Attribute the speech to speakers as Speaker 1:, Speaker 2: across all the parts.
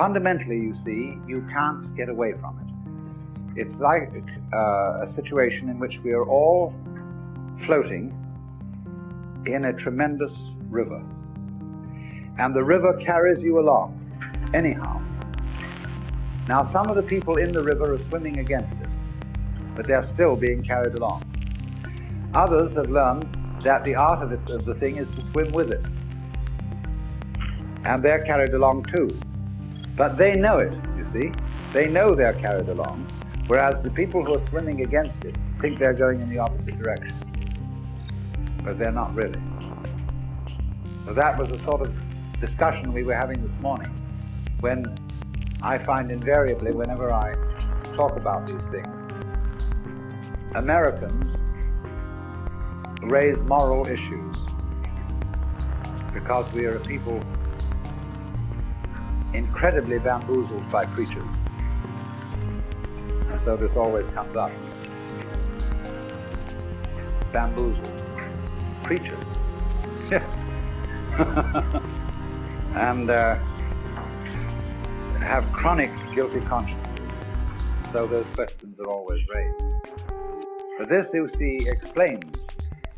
Speaker 1: Fundamentally, you see, you can't get away from it. It's like a situation in which we are all floating in a tremendous river. And the river carries you along, anyhow. Now, some of the people in the river are swimming against it, but they're still being carried along. Others have learned that the art of the thing is to swim with it. And they're carried along too. But they know it, you see. They know they're carried along, whereas the people who are swimming against it think they're going in the opposite direction. But they're not really. So that was the sort of discussion we were having this morning, when I find invariably, whenever I talk about these things, Americans raise moral issues because we are a people incredibly bamboozled by preachers. And so this always comes up. Bamboozled. Preachers. Yes. And have chronic guilty consciences. So those questions are always raised. But this, you see, explains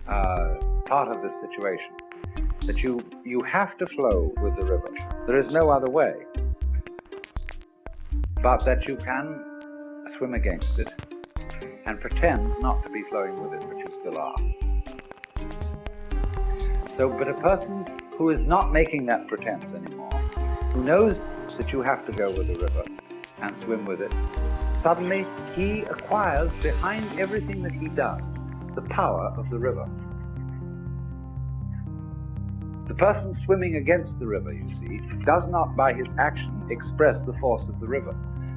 Speaker 1: part of this situation. That you have to flow with the river. There is no other way. But that you can swim against it and pretend not to be flowing with it, but you still are. So, but a person who is not making that pretense anymore, who knows that you have to go with the river and swim with it, suddenly he acquires behind everything that he does the power of the river. The person swimming against the river, you see, does not by his action express the force of the river.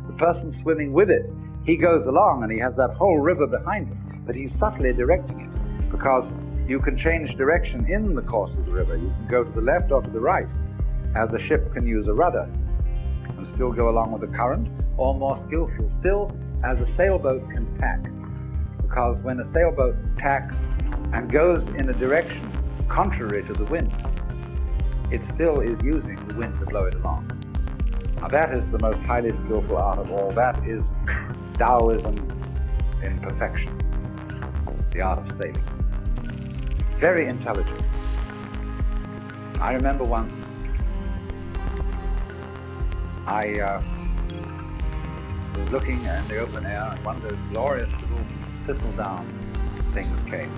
Speaker 1: The person swimming with it, he goes along and he has that whole river behind him, but he's subtly directing it, because you can change direction in the course of the river. You can go to the left or to the right, as a ship can use a rudder and still go along with the current, or more skillful still, as a sailboat can tack. Because when a sailboat tacks and goes in a direction contrary to the wind, it still is using the wind to blow it along. Now that is the most highly skillful art of all. That is Taoism in perfection, the art of sailing. Very intelligent. I remember once I was looking in the open air, and one of those glorious little thistledown things came,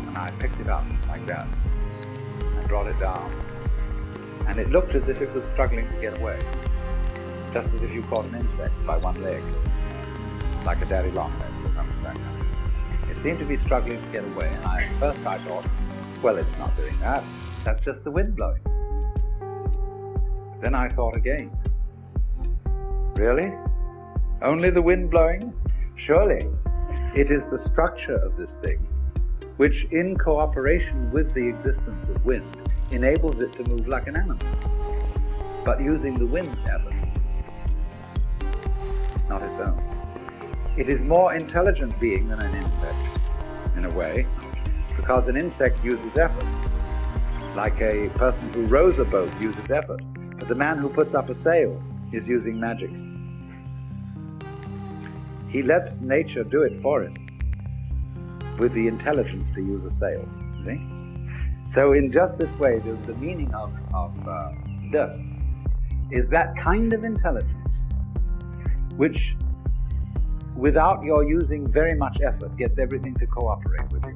Speaker 1: and I picked it up like that and brought it down, and it looked as if it was struggling to get away, just as if you caught an insect by one leg, like a daddy long leg or something like that. It seemed to be struggling to get away, and at first I thought, well, it's not doing that, that's just the wind blowing. Then I thought again, really? Only the wind blowing? Surely it is the structure of this thing which, in cooperation with the existence of wind, enables it to move like an animal, but using the wind's effort, not its own. It is more intelligent being than an insect, in a way, because an insect uses effort, like a person who rows a boat uses effort, but the man who puts up a sail is using magic. He lets nature do it for him with the intelligence to use a sail, see? So in just this way, the meaning of De is that kind of intelligence which, without your using very much effort, gets everything to cooperate with you.